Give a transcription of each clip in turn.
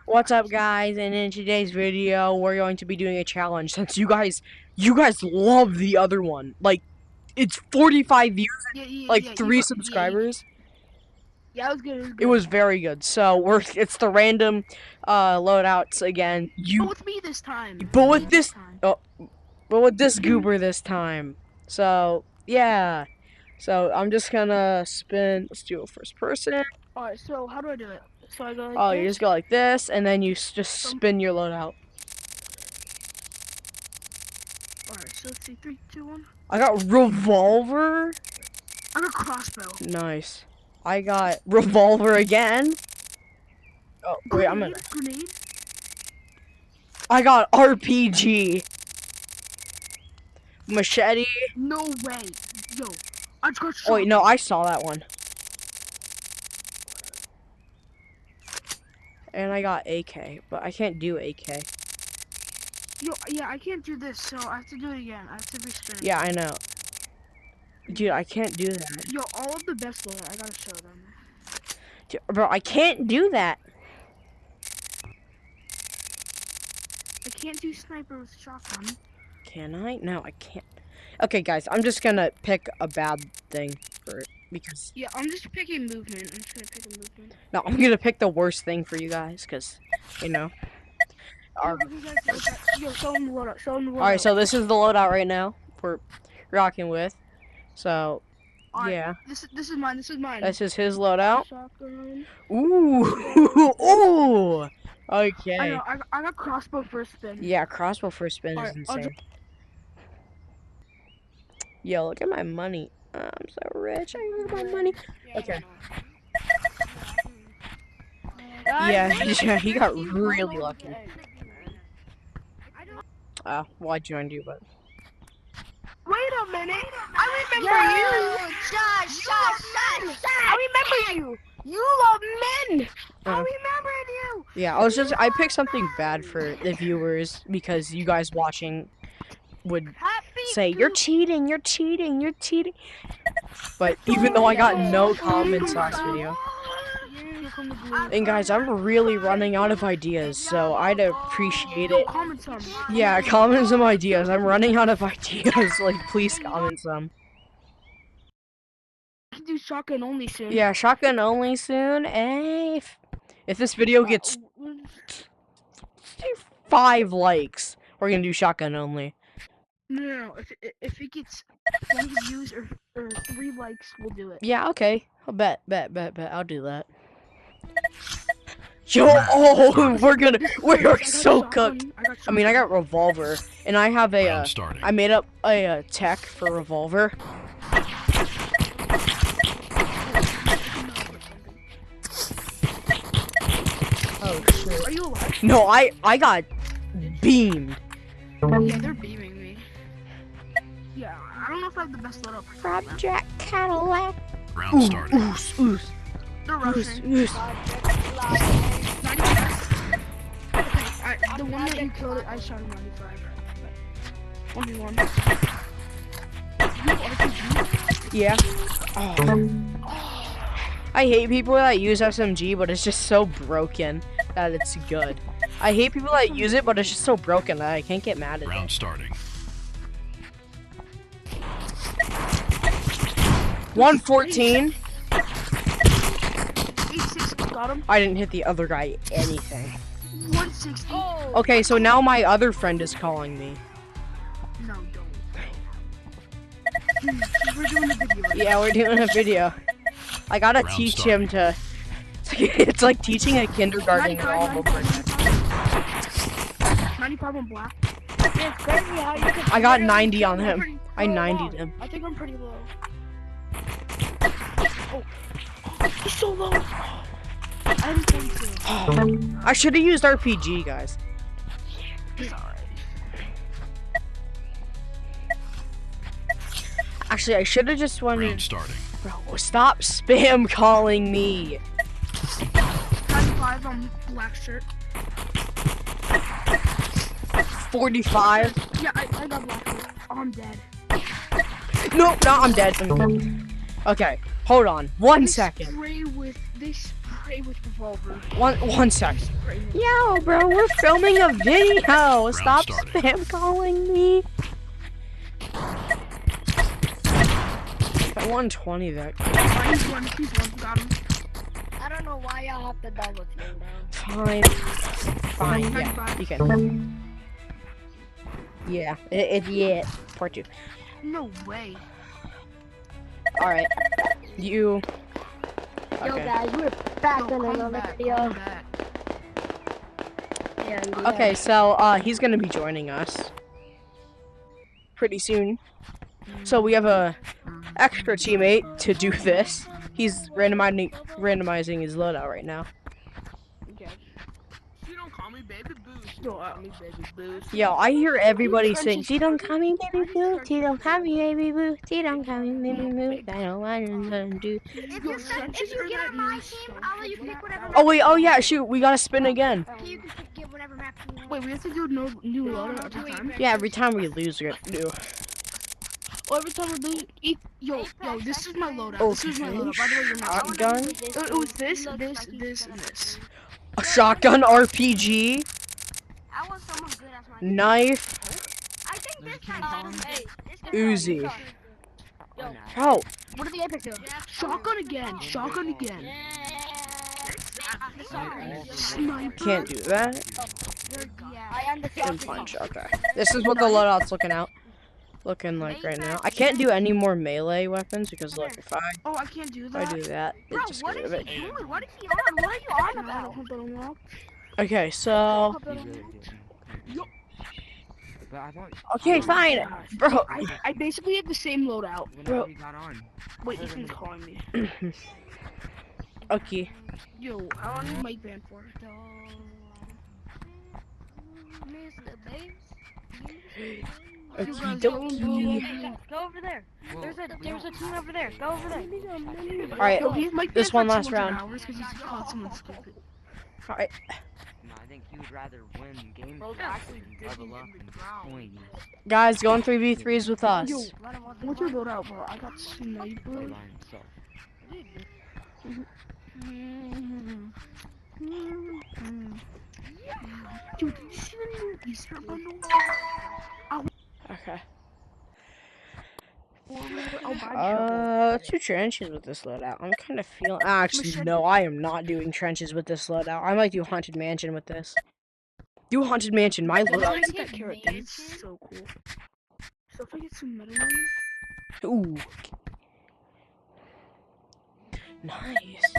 What's up, guys? And in today's video, we're going to be doing a challenge. Since you guys love the other one. Like, it's 45 views, like Yeah, 3 subscribers. Yeah, it was good. It was very good. So it's the random loadouts again. But with me this time. But with this, oh, but with this goober this time. So yeah. So I'm just gonna spin. Let's do a first person. Alright, so how do I do it? So I go like Oh, this? you just go like this, and then you just spin your loadout. Alright, so let's see. 3, 2, 1. I got revolver. I got crossbow. Nice. I got revolver again. Oh wait, I'm gonna. Grenade. I got RPG. Machete. No way. Yo, I just got shot. Oh wait, no, I saw that one. And I got AK, but I can't do AK. Yo, yeah, I can't do this, so I have to do it again. I have to respin. Yeah, I know. Dude, I can't do that. Yo, all of the best loadout, I gotta show them. Dude, bro, I can't do that. I can't do sniper with shotgun. Can I? No, I can't. Okay, guys, I'm just gonna pick a bad thing for it because. Yeah, I'm just picking movement. I'm just gonna pick a movement. No, I'm gonna pick the worst thing for you guys, because, you know. Yo, show them the loadout. Show them the loadout. Alright, so this is the loadout right now we're rocking with. So, yeah. This is mine. This is mine. This is his loadout. Shotgun. Ooh! Ooh! Okay. I know, I got crossbow first spin. Yeah, crossbow first spin is insane. Yo, look at my money. I'm so rich. I got my money. Okay. Yeah, he got really lucky. Why'd you undo, but... Wait a minute! I remember you! I remember you! You love men! I remembered you! Yeah, I picked something bad for the viewers because you guys watching would say, you're cheating, you're cheating, you're cheating. But even though I got no comments last video. And guys, I'm really running out of ideas, so I'd appreciate it. Yeah, comment some ideas. I'm running out of ideas. Like, please comment some. I can do shotgun only soon. Yeah, shotgun only soon. Hey, if this video gets 5 likes, we're gonna do shotgun only. No. If it gets 1 views or 3 likes, we'll do it. Yeah, okay. I'll bet. I'll do that. Yo, oh, we're so cooked. I mean, I got revolver, and I have a, I made up a tech for revolver. Oh shit. Are you alive? No, I got beamed. Yeah, they're beaming me. Yeah, I don't know if I have the best loadout. Project Cadillac. Round starting. Ooh. They're rushing. Ooh. The one that you killed, I shot him 95. 1v1. Yeah. Oh. I hate people that use SMG, but it's just so broken that it's good. I hate people that use it, but it's just so broken that I can't get mad at it. Round starting. 114. 86, got him. I didn't hit the other guy anything. 160. Okay, so now my other friend is calling me. No, don't. We're doing a video. Yeah, we're doing a video. I gotta teach him to... It's like teaching a kindergarten all over again. 95 on black. I got 90 on him. I 90'd him. I think I'm pretty low. Oh, he's so low. I'm 42. I should have used RPG, guys. He's alright. Actually, I should have just wanted. Round starting. Bro, stop spam calling me. 95 on black shirt. 45. Yeah, I got black shirt. Oh, I'm dead. No, I'm dead. Okay. Hold on, one second. They spray with revolvers. One second. Yo, bro, we're filming a video. Stop spam calling me. At 120 that. He's one, got him. I don't know why y'all have to double team, bro. Fine, yeah, you can. Yeah, yeah, part 2. No way. Alright, you... Yo Okay. guys, we're back No, on come another back, video. come back. And, Okay, so, he's gonna be joining us pretty soon. So we have a extra teammate to do this. He's randomizing his loadout right now. Okay. You don't call me baby boost. Don't call me baby boost. Yo, I hear everybody saying, "She don't call me baby boo, she don't call me baby boo, she don't call me baby boo, I don't want to do." if you get on my team, I'll let you pick whatever. Oh wait, oh yeah, shoot, we gotta spin again. You can get whatever map you want. Wait, we have to do no new loadout every time? Yeah, every time we lose, we're gonna do. Oh, every time we lose. Yo, this is my loadout. Oh, This is my loadout. By the way, you're not. Shotgun, It was this, and this. a shotgun RPG, I want someone good as my knife, I think this guy. Hey, this guy. Uzi. Yo, Oh, what are the apex do? Shotgun again. Shotgun again. Sniper. can't do that. I understand. And punch. Okay, this is what the loadout's looking like right now. I can't do any more melee weapons because look, if Oh, I can't do I that. do that, it Bro, just what gets is rid of he it. doing? What is he on? What are you on about? Okay, so Yo, But I thought okay, fine, bro. I basically have the same loadout. when we got on. Wait, Ethan's calling me. Okay. Yo, how long is Mike banned for? Okie dokie. Go over there. Well, There's a team over there. Go over there. Alright, Yo, he's Mike this banned one for last 200 round. hours 'cause he's called someone stupid. Alright. No, I think he would rather win games Bro, than actually, level up and points. Guys, going 3v3s with us. Yo, what's your loadout, bro? I got sniper. Play by himself. Dude, did you see the new Easter bundle? Okay. I'll buy Let's do trenches with this loadout. I'm kind of feeling. Actually, no, I am not doing trenches with this loadout. I might do haunted mansion with this. Do haunted mansion. My If I loadout. get that carrot, dude, it's so cool. So if I get some metal on it, Ooh. Nice.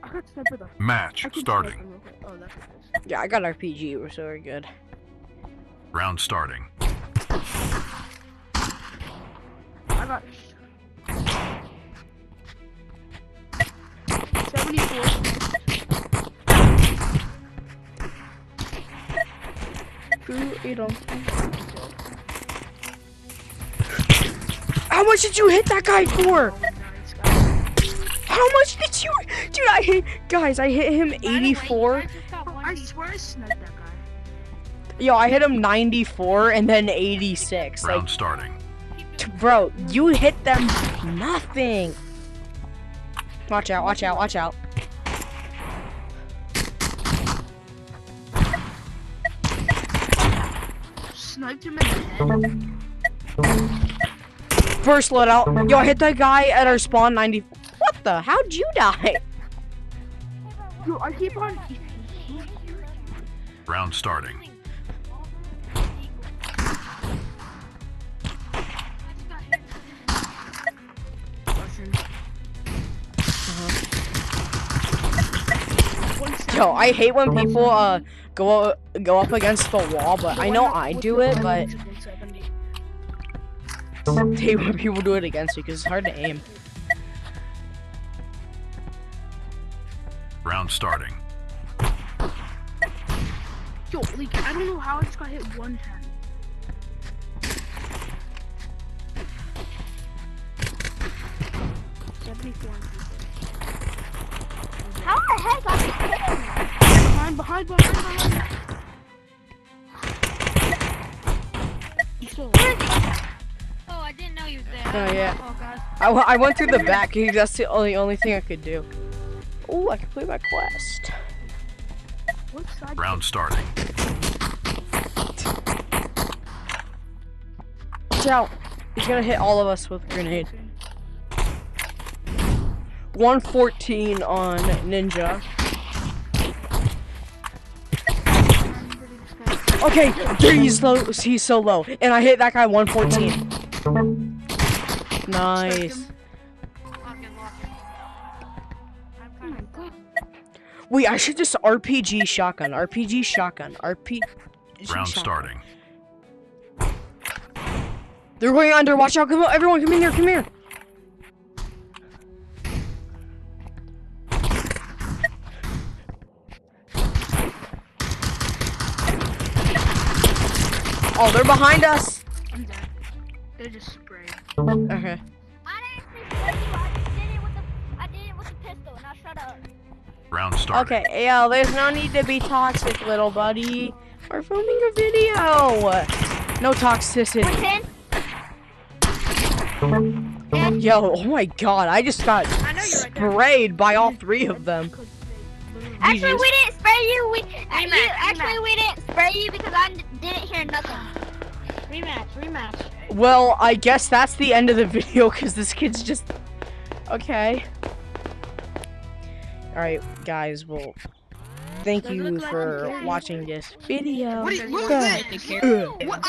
I got sniper though. Match I can starting. snipe him real quick. Oh, that's nice. Yeah, I got RPG. We're so very good. Round starting. I got 74. How much did you hit that guy for? Nice, guys. How much did you? Dude, I hit. Guys, I hit him 84. I swear I sniped that guy. Yo, I hit him 94 and then 86. Like, Round starting. bro, you hit them nothing. Watch out, watch out, watch out. Sniped him in the head. First loadout. Yo, I hit that guy at our spawn 90. What the? How'd you die? Yo, I keep on. Round starting. Yo, I hate when people go up against the wall, but I know I do it, but I hate when people do it against me because it's hard to aim. Round starting. Yo, like, I don't know how I just got hit 110. How the heck are you hitting me? Behind. He's still Oh, I didn't know know he was there. Oh, yeah. Oh god. I went through the back. 'Cause that's the only thing I could do. Oh, I complete my quest. What side? Round starting. Watch out. He's gonna hit all of us with a grenade. 114 on Ninja. Okay, he's low. He's so low, and I hit that guy 114. Nice. Oh my god. Wait, I should just RPG shotgun. RPG shotgun. RPG. Round shotgun. starting. They're going under. Watch out! Come on, everyone, come in here. Come here. Oh, they're behind us. I'm dead. They just sprayed. Okay. I didn't say spray you. I did it with the pistol. Now shut up. Round starting. Okay, yeah, there's no need to be toxic, little buddy. We're filming a video. No toxicity. 10. Yo, oh my god, I just got I know you're right there. sprayed by all three of them. Because they literally- Actually, GG's. we didn't spray you. Rematch. We didn't spray you because I didn't hear nothing. Rematch. Well, I guess that's the end of the video because this kid's just... Okay. Alright, guys, well, thank Does it you look like for I'm watching this video. What is Good. that? What?